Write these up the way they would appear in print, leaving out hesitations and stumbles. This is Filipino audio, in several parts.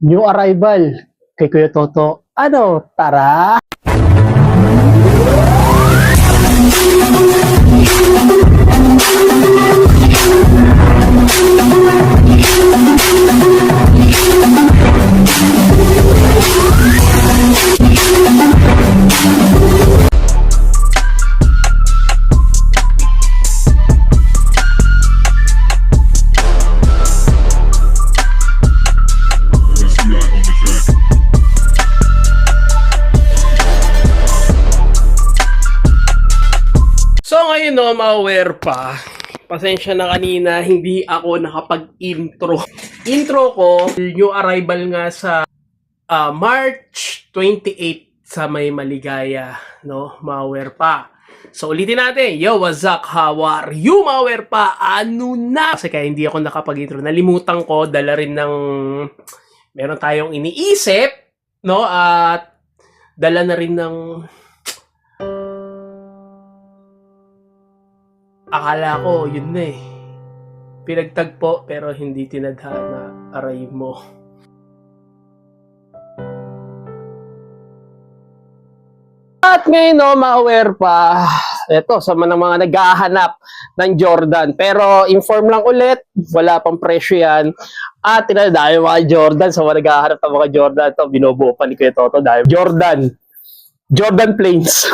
New arrival kay Kuya Toto. Ano, tara! So ngayon no, ma-aware pa. Pasensya na kanina, hindi ako nakapag-intro. Intro ko, new arrival nga sa March 28 sa May Maligaya, no? Ma-aware pa. So ulitin natin, yo, what's up, how are you, ma-aware pa? Ano na? Kasi kaya hindi ako nakapag-intro. Nalimutan ko, dala rin ng meron tayong iniisip, no? At dala na rin ng akala ko, yun na eh. Pinagtagpo pero hindi tinadhana. Aray mo. At ngayon, no, ma-aware pa. Ito, sa mga naghahanap ng Jordan. Pero inform lang ulit, wala pang presyo yan. At tinadaya yung mga Jordan. Sa mga naghahanap ng mga Jordan, ito, binubuo pa ni Kuya Toto dahil Jordan Plains.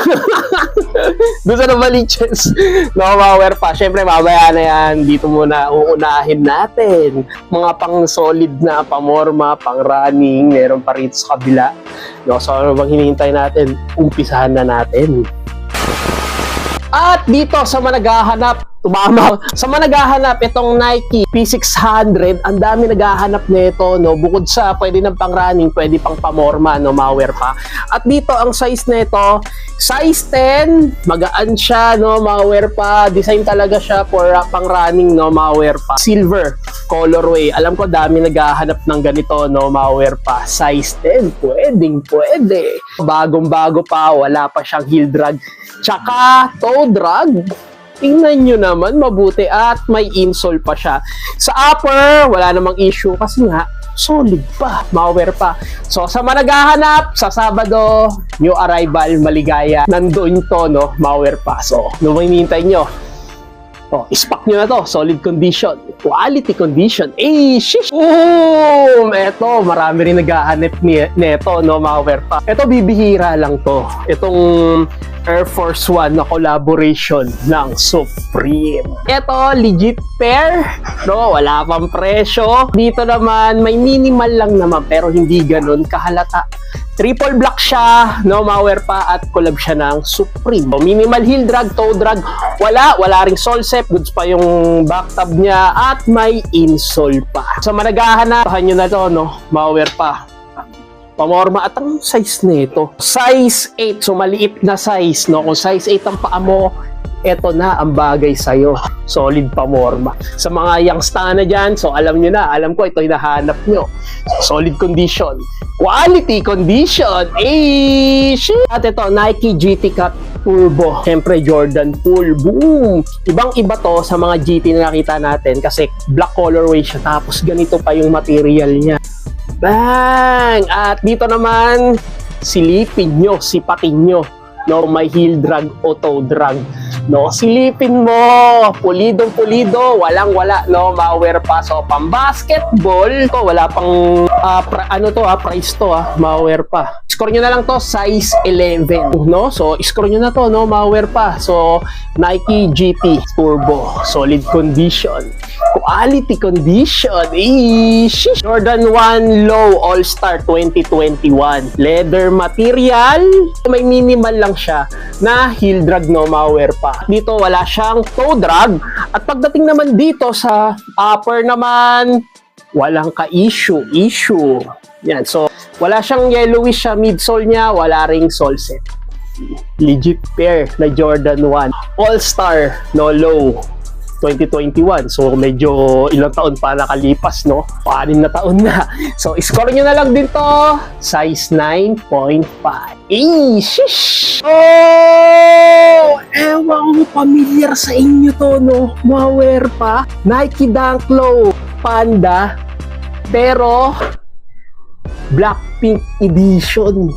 Doon sa Novaliches. No, ma-aware pa. Siyempre, mamaya na yan. Dito muna uunahin natin. Mga pang solid na pamorma, pang running. Meron pa rito sa kabila. No, so ano bang hinihintay natin? Umpisahan na natin. At dito sa managhahanap, sa managhahanap itong Nike P600, ang dami naghahanap nito, no? Bukod sa pwede ng pang running, pwede pang pamorma, no, ma-wear pa. At dito ang size nito, size 10, magaan siya, no, ma-wear pa. Design talaga siya for pang running, no, ma-wear pa. Silver colorway. Alam ko dami naghahanap ng ganito, no, ma-wear pa. Size 10, pwede. Bagong-bago pa, wala pa siyang heel drag. Tsaka toe drag. Tingnan nyo naman, mabuti at may insole pa siya. Sa upper, wala namang issue kasi nga, solid pa, ma-wear pa. So, sa mga naghahanap, sa Sabado, new arrival, Maligaya, nandoon to, no, ma-wear pa. So, ano bang hinihintay nyo? Oh, ispak nyo na to, solid condition, quality condition. Shish! Boom! Eto, marami rin naghahanap neto, no, ma-wear pa. Eto, bibihira lang to. Itong Air Force One na collaboration ng Supreme. Ito, legit pair. No, wala pang presyo. Dito naman, may minimal lang naman pero hindi ganun kahalata. Triple black siya, no, ma-wear pa at collab siya ng Supreme. So, minimal heel drag, toe drag, wala ring sole set, goods pa yung back tab niya at may insole pa. Sa managhahanap, nyo na to, no, ma-wear pa. Pamorma at ang size nito, size 8, so maliit na size, no? Kung size 8 ang paa mo, eto na ang bagay sa'yo. Solid pamorma. Sa mga youngsta na dyan, so alam nyo na, alam ko ito hinahanap nyo. So, solid condition, quality condition. Shit! At ito, Nike GT Cut Turbo. Siyempre, Jordan Pool. Boom! Ibang-iba to sa mga GT na nakita natin kasi black colorway siya. Tapos ganito pa yung material niya. Bang! At dito naman, silipin nyo, sipatin nyo, no, may heel drag o toe drag, no, silipin mo, pulidong-pulido, walang-wala, no, ma-wear pa. So, pang basketball, to, wala pang, price to, ma-wear pa. Score nyo na lang to, size 11, no, so, score nyo na to, no, ma-wear pa. So, Nike GT Turbo, solid condition, quality condition. Jordan 1 Low All-Star 2021. Leather material. May minimal lang siya na heel drag, no, ma-wear pa. Dito wala siyang toe drag. At pagdating naman dito sa upper naman, walang ka-issue. Yan. So, wala siyang yellowish sa midsole niya. Wala ring sole set. Legit pair na Jordan 1 All-Star, no, Low 2021. So, medyo ilang taon pa nakalipas, no? 6 na taon na. So, score nyo na lang din to. Size 9.5. Shish! Oh! Ewan ko, familiar sa inyo to, no? Ma-wear pa. Nike Dunk Low Panda. Pero, Blackpink Edition.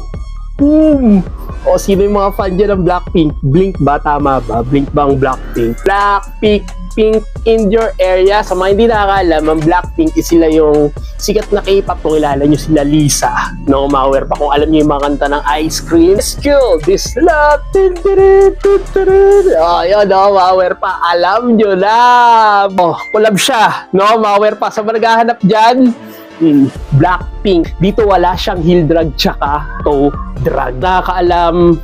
Boom! O, sino yung mga fan dyan ng Blackpink? Blink ba? Tama ba? Blink ba ang Blackpink? Blackpink, pink in your area. Sa mga hindi nakakaalam, ang Blackpink is sila yung sikat na K-pop. Kung kilala nyo sila Lisa, no, Mauer pa. Kung alam nyo yung mga kanta ng Ice Cream, Skill, This Love, yun, no, Mauer pa. Alam nyo na. Oh, collab siya, no, Mauer pa. Sa mga naghahanap dyan, Blackpink. Dito wala siyang heel drag tsaka toe drag. Nakakaalam.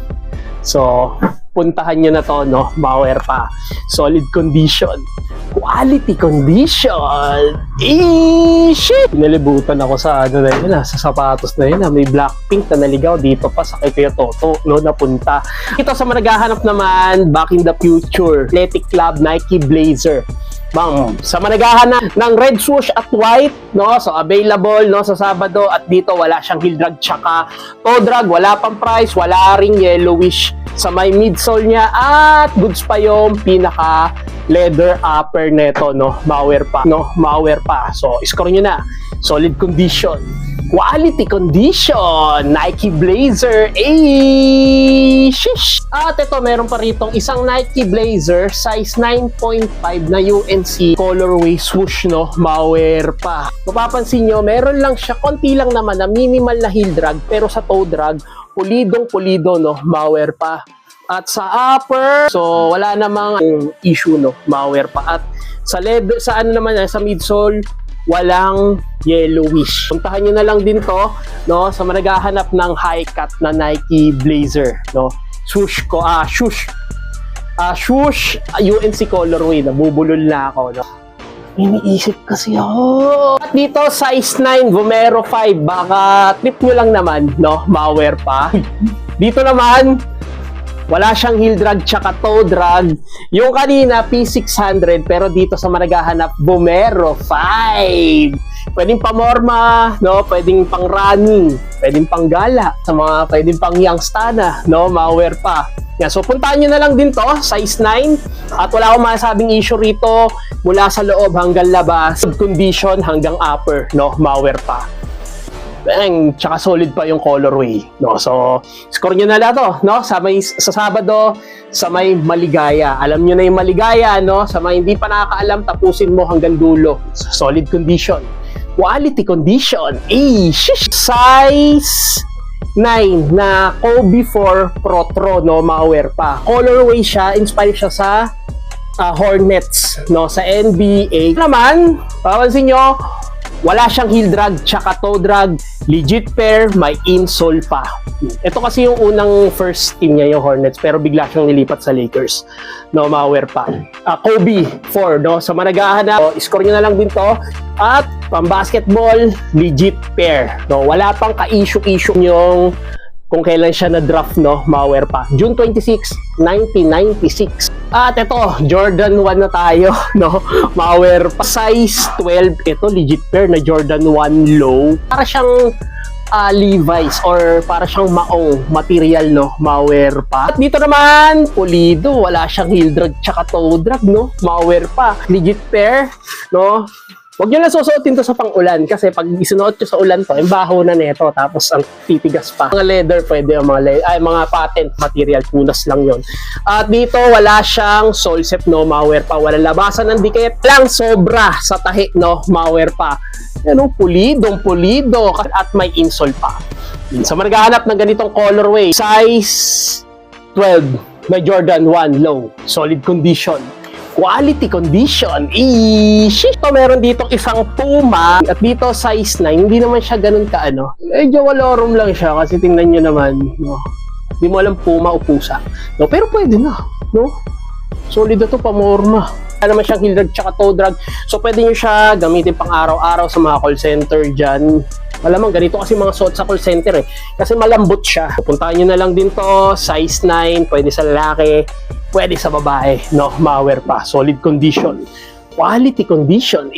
So, puntahan nyo na to, no? Mauer pa. Solid condition. Quality condition. Shit! Pinalibutan ako sa ano na yun, sa sapatos na yun. May Blackpink na naligaw dito pa sa kay Kuya Toto, no? Napunta. Ito sa mga naghahanap naman, back in the future. Athletic Club Nike Blazer. Bang, sa managahanap ng red swoosh at white, no? So available, no, sa Sabado, at dito wala siyang heel drag tsaka toe drag, wala pang price, wala ring yellowish sa may midsole niya, at goods pa yung pinaka leather upper neto, no? Mauer pa, no? Mauer pa. So score niyo na. Solid condition. Quality condition, Nike Blazer, shish! At ito, meron pa rito isang Nike Blazer, size 9.5 na UNC colorway swoosh, no? Mauer pa. Mapapansin nyo, meron lang siya, konti lang naman na minimal na heel drag, pero sa toe drag, pulidong-pulido, no? Mauer pa. At sa upper, so wala namang issue, no? Mauer pa. At sa leather, sa ano naman, sa midsole, walang yellowish. Puntahan nyo na lang din to, no, sa managahanap ng high cut na Nike Blazer, no. Swoosh ko, swoosh UNC colorway. Nabubulol na ako, no. Iniisip kasi ako. At dito, size 9, Vomero 5. Baka trip nyo lang naman, no, Mauer pa. Dito naman, wala siyang heel drag tsaka toe drag. Yung kanina, P600, pero dito sa managahanap, Vomero 5. Pwedeng pamorma, no? Pwedeng pang running, pwedeng pang gala, sa mga pwedeng pang youngstana, no? Mauer pa. Yeah, so puntahan nyo na lang din to, size 9. At wala akong masabing issue rito, mula sa loob hanggang labas, condition hanggang upper, no? Mauer pa. Bang, tsaka solid pa yung colorway, no? So, score nyo na lang to, no? Sa Sabado, sa may Maligaya. Alam nyo na yung Maligaya, no? Sa may hindi pa nakakaalam, tapusin mo hanggang dulo. Solid condition. Quality condition. Shish! Size 9 na Kobe 4 Protro, no? Mauer pa. Colorway siya, inspired siya sa Hornets, no? Sa NBA. Naman, papansin nyo, wala siyang heel drag tsaka toe drag, legit pair, may insole pa. Ito kasi yung unang first team niya, yung Hornets, pero bigla siyang nilipat sa Lakers, no? Mauer pa. Kobe 4, no? Sa managahanap, score nyo na lang din to. At pang basketball, legit pair, no? Wala pang ka-issue yung kung kailan siya na-draft, no? Mauer pa. June 26, 1996. At ito, Jordan 1 na tayo, no? Mauer pa. Size 12. Ito, legit pair na Jordan 1 low. Para siyang Levi's or para siyang maong material, no? Mauer pa. At dito naman, pulido. Wala siyang heel drag tsaka toe drag, no? Mauer pa. Legit pair, no? Huwag nyo lang susuotin to sa pang-ulan kasi pag isunuot nyo sa ulan to, yung baho na neto, tapos ang titigas pa. Mga leather, pwede yung mga patent material, punas lang yon. At dito, wala siyang sole set, no? Mauer pa. Wala labasan ng dikit. Lang sobra sa tahi, no? Mauer pa. Yan, pulido. At may insole pa. Sa so, maghahanap ng ganitong colorway, size 12, may Jordan 1 low. Solid condition. Quality condition. Shit! So, meron dito isang Puma at dito size 9. Hindi naman siya ganun kaano. Medyo walorum lang siya kasi tingnan nyo naman, no? Hindi mo alam Puma o pusa, no? Pero pwede na, no? Solid na to, pamorma. Wala naman siyang heel drag tsaka toe drag. So pwede nyo siya gamitin pang araw-araw sa mga call center dyan. Malamang ganito kasi mga suot sa call center eh. Kasi malambot siya. Puntahan nyo na lang din to. Size 9. Pwede sa lalaki. Pwede sa babae. No? Mauer pa. Solid condition. Quality condition.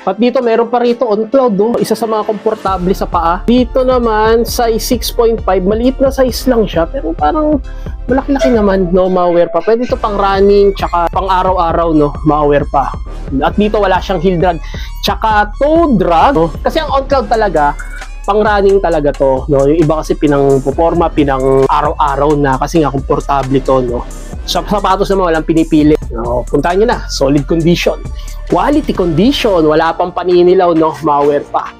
At dito meron pa rito on cloud, no? Isa sa mga komportable sa paa. Dito naman size 6.5, maliit na size lang siya pero parang malaki-laki naman, no? Mauer pa. Pwede ito pang running tsaka pang araw-araw, no? Mauer pa. At dito wala siyang heel drag tsaka toe drag, no? Kasi ang on cloud talaga pang-running talaga to, no? Yung iba kasi pinang-performa, pinang araw-araw na kasi nga komportable to, no? Sa sapatos naman walang pinipili. No, puntahan nyo na, solid condition. Quality condition, wala pang paninilaw, no? Malware pa.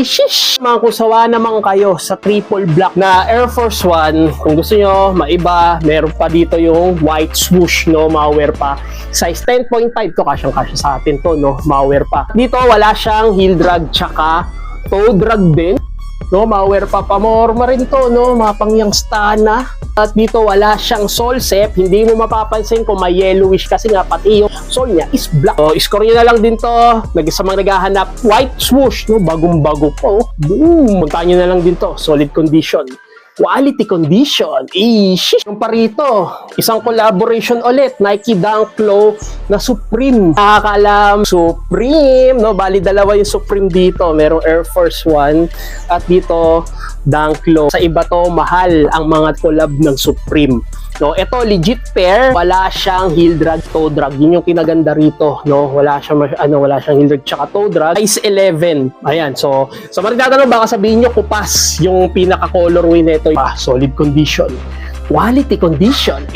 Shish! Mga kusawa naman kayo sa triple black na Air Force One. Kung gusto nyo, maiba, meron pa dito yung white swoosh, no? Malware pa. Size 10.5 to, kasyang-kasya sa atin to, no? Malware pa. Dito, wala siyang heel drag, tsaka toe drag din. No, malware pa, pamorma rin to, no? Mga pangyangstana. At dito wala siyang sole sep, hindi mo mapapansin kung may yellowish kasi nga pati yung sole niya is black. So, score nyo na lang din to. Sa mga naghahanap, white swoosh, no? Bagong-bago po. Boom! Puntahan nyo na lang din to. Solid condition. Quality condition. Shish! Yung parito, isang collaboration ulit. Nike Dunk Low na Supreme. Nakakalam, Supreme, no? Bali, dalawa yung Supreme dito. Merong Air Force One at dito, Dunk Low. Sa iba to, mahal ang mga collab ng Supreme. No, ito legit pair, wala siyang heel drag, toe drag. Yun yung kinaganda rito, no? Wala siyang heel drag tsaka toe drag. Size 11. Ayan, so sa mga nagtatanong baka sabihin niyo kupas yung pinaka colorway nito. Solid condition. Quality condition.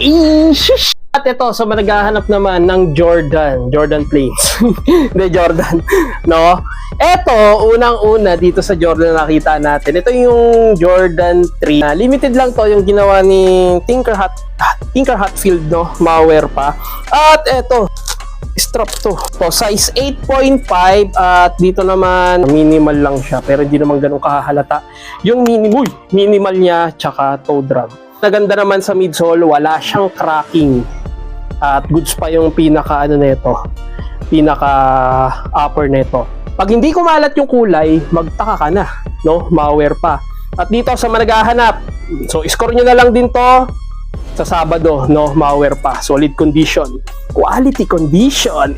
Shish! At ito, sa mga naghahanap naman ng Jordan Plains. Hindi, Jordan. No? Ito, unang-una dito sa Jordan na nakita natin. Ito yung Jordan 3. Limited lang to yung ginawa ni Tinker Hatfield, no? Malware pa. At ito, strap to. So, size 8.5 at dito naman minimal lang siya pero hindi naman ganun kahalata. Yung minimal niya tsaka toe drag. Naganda naman sa midsole, wala siyang cracking. At goods pa yung pinaka upper neto. Pag hindi kumalat yung kulay, magtaka ka na, no? Malware pa. At dito sa mga naghahanap, so score nyo na lang din to sa Sabado, no? Malware pa. Solid condition. Quality condition.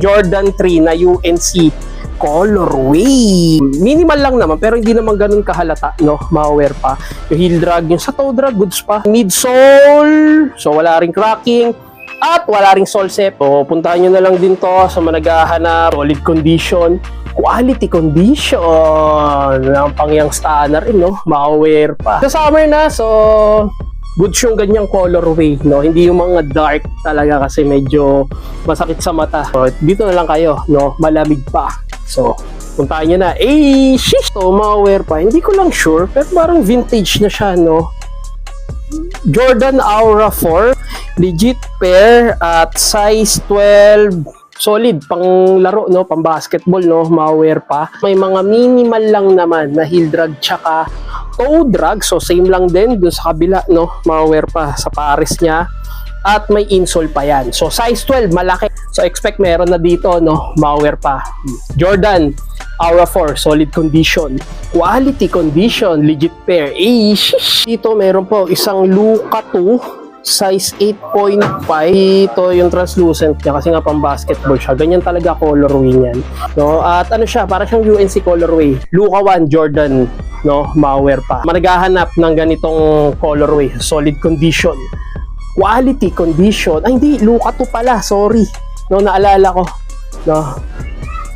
Jordan 3 na UNC colorway. Minimal lang naman pero hindi naman ganun kahalata, no? Malware pa. Yung heel drag, yung sa toe drag, goods pa. Midsole, so wala ring cracking at wala ring sole sep. So puntahan nyo na lang din to sa mga naghahanap. Solid condition. Quality condition. Ang pangyangsta na rin, no? Malware pa. Sa summer na, so goods yung ganyang colorway, no? Hindi yung mga dark talaga kasi medyo masakit sa mata. So, dito na lang kayo, no? Malamig pa. So, puntahan nyo na. Shish! So, malware pa. Hindi ko lang sure, pero parang vintage na siya, no? Jordan Aura 4. Legit pair at size 12. Solid, pang laro, no? Pang basketball, no? Malware pa. May mga minimal lang naman na heel drag tsaka toe drag. So, same lang din dun sa kabila, no? Malware pa sa pares niya. At may insole pa yan. So, size 12, malaki. So, expect meron na dito, no? Malware pa. Jordan Aura 4, solid condition. Quality condition, legit pair. Shish! Dito, meron po isang Luka 2, size 8.5. Ito yung translucent niya kasi nga pang basketball siya. Ganyan talaga colorway niyan. No? At ano siya, para siyang UNC colorway. Luka 1, Jordan, no? Malware pa. Managhahanap ng ganitong colorway. Solid condition. Quality condition. Ay, hindi. Luka 2 pala. Sorry. No, naalala ko. No.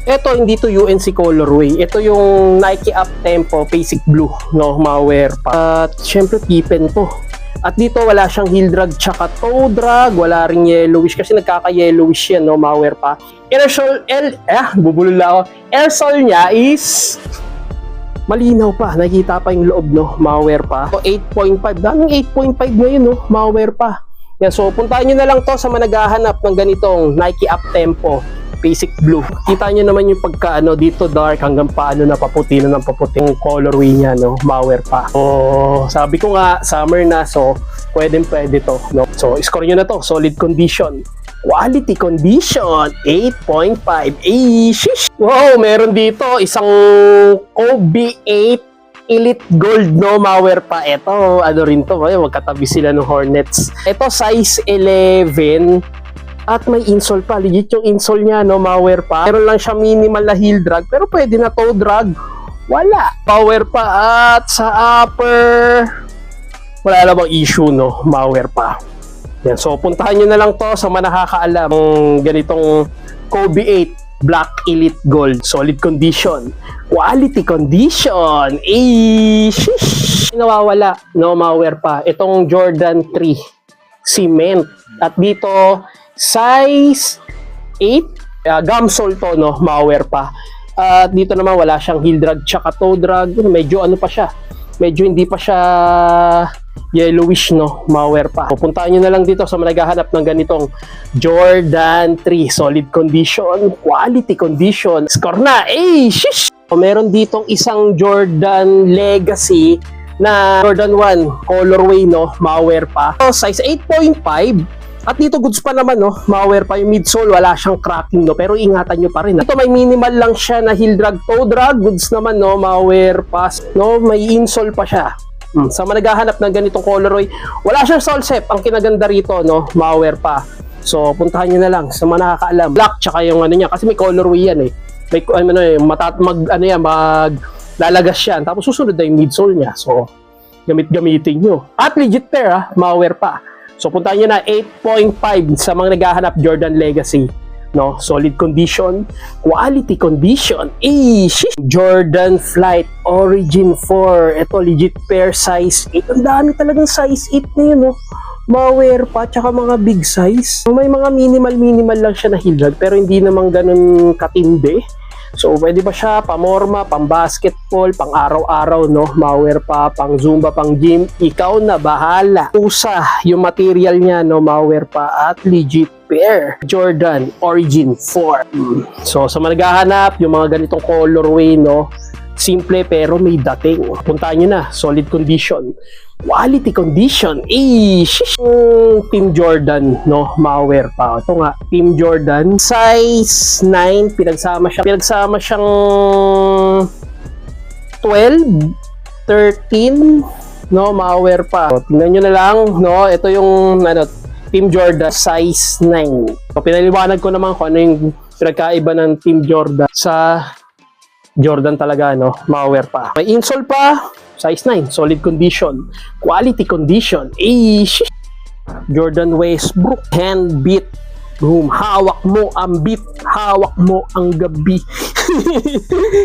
Ito, hindi to UNC colorway. Ito yung Nike Up Tempo Basic Blue. No, malware pa. At syempre, Pippen to. At dito, wala siyang heel drag tsaka toe drag. Wala ring yellowish kasi nagkaka-yellowish yan, no? Malware pa. Bubulol ako. Airsole niya is malinaw pa. Nakikita pa yung loob, no? Malware pa. So, 8.5. Daming 8.5 ngayon, no? Malware pa. Yan, so, puntahan nyo na lang to sa managhahanap ng ganitong Nike Up Tempo Basic Blue. Kita nyo naman yung pagka, dito dark hanggang paano na paputi na ng paputi yung colorway niya, no? Malware pa. So, sabi ko nga, summer na, so, pwede to, no? So, score nyo na to. Solid condition. Quality condition, 8.5. Shish! Wow, meron dito isang OB8 Elite Gold, no? Malware pa. Ito, rin to. Magkatabi sila ng Hornets. Ito, size 11. At may insole pa. Legit yung insole niya, no? Malware pa. Meron lang siya minimal na heel drag. Pero pwede na toe drag. Wala. Malware pa. At sa upper, wala na bang issue, no? Malware pa. Yan. So, puntahan nyo na lang to sa mga nakakaalam ng ganitong Kobe 8 Black Elite Gold. Solid condition. Quality condition. Sheesh. Nawawala. No malware pa. Itong Jordan 3 cement. At dito, size 8. Gum sole to, no? Malware pa. At dito naman wala siyang heel drag tsaka toe drag. Medyo ano pa siya. Medyo hindi pa siya yellowish, no? Malware pa. Pupuntahan nyo na lang dito sa naghahanap ng ganitong Jordan 3. Solid condition. Quality condition. Score na. Shish! Meron ditong isang Jordan Legacy na Jordan 1 colorway, no? Malware pa. Size 8.5. At dito goods pa naman, no? Malware pa yung midsole, wala siyang cracking, no? Pero ingatan nyo pa rin. Ito may minimal lang siya na heel drag, toe drag. Goods naman, no? Malware pa, no? May insole pa siya. Sa naghahanap ng ganitong colorway, wala siyang sole sep. Ang kinaganda rito, no? Malware pa. So, puntahan nyo na lang sa mga nakakaalam. Black, tsaka yung ano niya. Kasi may colorway yan, eh. May, lalagas yan. Tapos susunod na yung midsole niya. So, gamitin nyo. At legit pair, malware pa. So, puntahan nyo na 8.5 sa mga naghahanap Jordan Legacy. No? Solid condition. Quality condition. Jordan Flight Origin 4. Ito, legit pair size 8. Ang dami talagang size 8 na yun, no? Malware pa, tsaka mga big size. May mga minimal lang siya na heel drag, pero hindi naman ganun katindi. So, pwede ba siya pamorma, pang basketball, pang araw-araw, no? Malware pa, pang zumba, pang gym. Ikaw na bahala. Usa yung material niya, no? Malware pa at legit pair. Jordan Origin 4. So, sa naghahanap, yung mga ganitong colorway, no? Simple pero may dating. Puntahan nyo na. Solid condition. Quality condition. Shish. Team Jordan, no? Malware pa. Ito nga, Team Jordan. Size 9. Pinagsama siyang 12, 13, no? Malware pa. So, tingnan nyo na lang, no? Ito yung, Team Jordan, size 9. So, pinaliwanag ko naman kung ano yung pinagkaiba ng Team Jordan sa Jordan talaga, no? Malware pa. May insole pa. Size 9, solid condition, quality condition. Jordan Westbrook, hand beat. Boom, hawak mo ang beat, hawak mo ang gabi.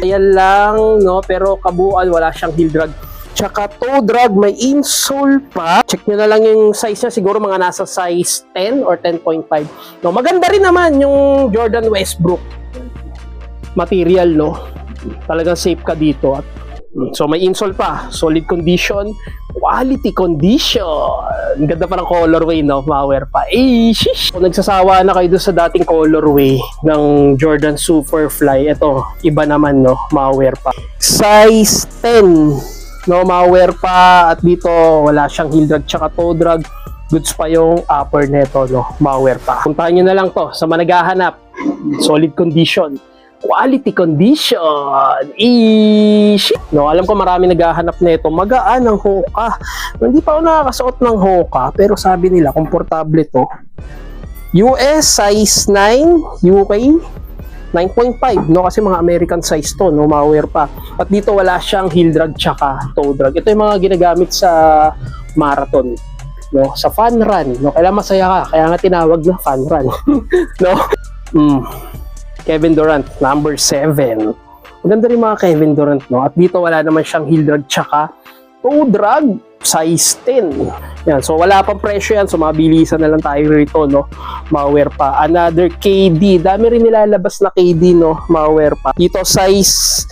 Ayan lang, no? Pero kabuuan, wala siyang heel drag. Tsaka toe drag, may insole pa. Check nyo na lang yung size niya, siguro mga nasa size 10 or 10.5. No, maganda rin naman yung Jordan Westbrook material, no? Talagang safe ka dito. At so may insole pa, solid condition, quality condition. Ganda pa ng colorway, no? Malware pa. Shish! Kung nagsasawa na kayo doon sa dating colorway ng Jordan Superfly, ito, iba naman, no? Malware pa. Size 10, no? Malware pa. At dito, wala siyang heel drag tsaka toe drag. Goods pa yung upper neto, no? Malware pa. Puntahan nyo na lang to sa managahanap. Solid condition. Quality condition. No, alam ko marami naghahanap nito. Magaan ang Hoka. Hindi pa ako nakakasuot ng Hoka, pero sabi nila komportable to. US size 9, UK 9.5, no? Kasi mga American size to, no? Malware pa. At dito wala siyang heel drag tsaka toe drag. Ito yung mga ginagamit sa marathon, no? Sa fun run, no? Kailangan masaya ka, kaya nga tinawag na fun run. No? Kevin Durant, number 7. Maganda rin mga Kevin Durant, no? At dito wala naman siyang heel drag tsaka toe drag, size 10. Yan, so wala pang presyo yan, so mabilisan na lang tayo rito, no? Malware pa. Another KD, dami rin nilalabas na KD, no? Malware pa. Dito size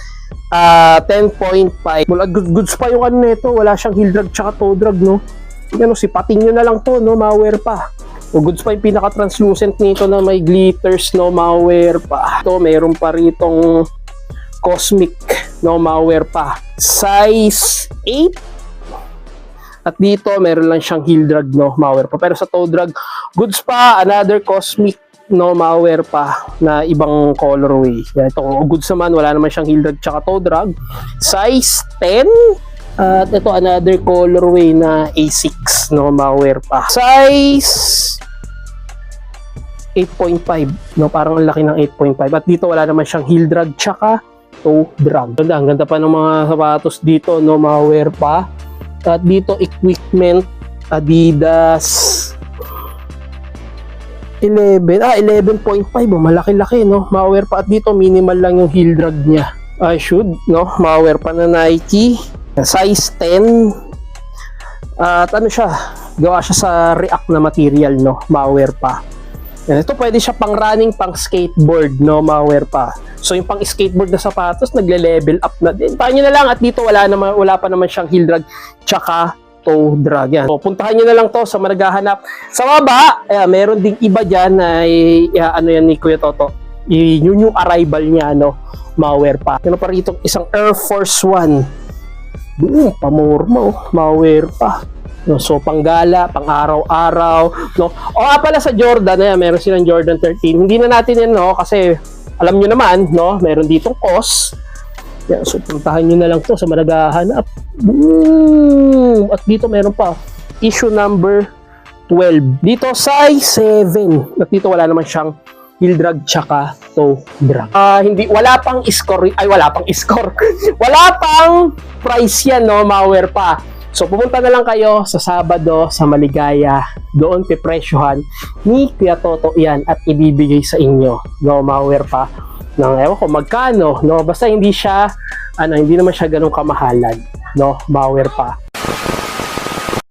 10.5. Goods pa yung ano nito, wala siyang heel drag tsaka toe drag, no? Yan, sipating nyo na lang to, no? Malware pa. O goods pa yung pinaka-translucent nito na may glitters, no? Malware pa. Ito, mayroon pa ritong Cosmic, no? Malware pa. Size 8. At dito, meron lang siyang heel drag, no? Malware pa. Pero sa toe drag, goods pa. Another Cosmic, no? Malware pa na ibang colorway. Ito, goods naman, wala naman siyang heel drag tsaka toe drag. Size 10. At ito, another colorway na A6, no? Malware pa. Size 8.5, no? Parang ang laki ng 8.5. At dito wala naman siyang heel drag tsaka toe drag. Ang ganda pa ng mga sapatos dito, no? Malware pa. At dito, equipment, Adidas. 11.5, malaki-laki, no? Malware pa, at dito minimal lang yung heel drag niya. I should, no? Malware pa na Nike, size 10. At ano siya, gawa siya sa React na material, no? Malware pa. Yan, ito pwede siya pang running, pang skateboard, no? Malware pa. So yung pang skateboard na sapatos, nagle-level up na din. Paano na lang, at dito wala pa naman siyang heel drag, tsaka toe drag. Yan. So, puntahan nyo na lang to sa naghahanap. Sa baba, meron ding iba dyan na ano yan ni Kuya Toto. Yun yung arrival niya, no? Malware pa. Ano pa rito? Isang Air Force One. Pamorma, oh. Malware pa. No, so, panggala, pang araw-araw. No? O nga pala sa Jordan, meron silang Jordan 13. Hindi na natin yan, no? Kasi, alam nyo naman, no? Meron ditong COS. Yan, so, puntahan nyo na lang to sa naghahanap. Boom! At dito meron pa. Issue number 12. Dito, size 7. At dito wala naman siyang heel drag tsaka toe drag. Wala pang score. Wala pang price yan, no? Malware pa. So, pumunta na lang kayo sa Sabado sa Maligaya. Doon pipresyohan ni Kuya Toto yan at ibibigay sa inyo. No, malware pa. Nang ewan ko magkano, no? Basta hindi siya, hindi naman siya ganun kamahalan, no? Malware pa.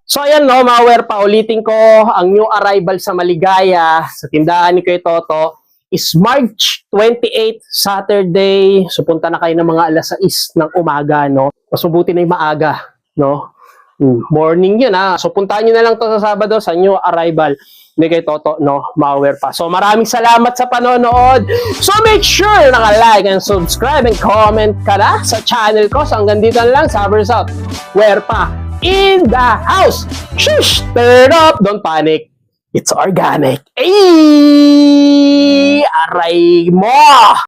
So, ayan, no? Malware pa. Ulitin ko, ang new arrival sa Maligaya, sa tindahan ni Kuya Toto, is March 28, Saturday. So, punta na kayo ng mga alas 6 ng umaga, no? Mas mabuti na yung maaga, no? Morning yun, ha? So, puntahan nyo na lang to sa Sabado sa new arrival ni kay Toto, no? Malware pa. So, maraming salamat sa panonood. So, make sure naka-like and subscribe and comment ka na sa channel ko. So, hanggang dito na lang. Sabers out. Where pa? In the house. Shush! Turn up. Don't panic. It's organic. Ay! Aray mo!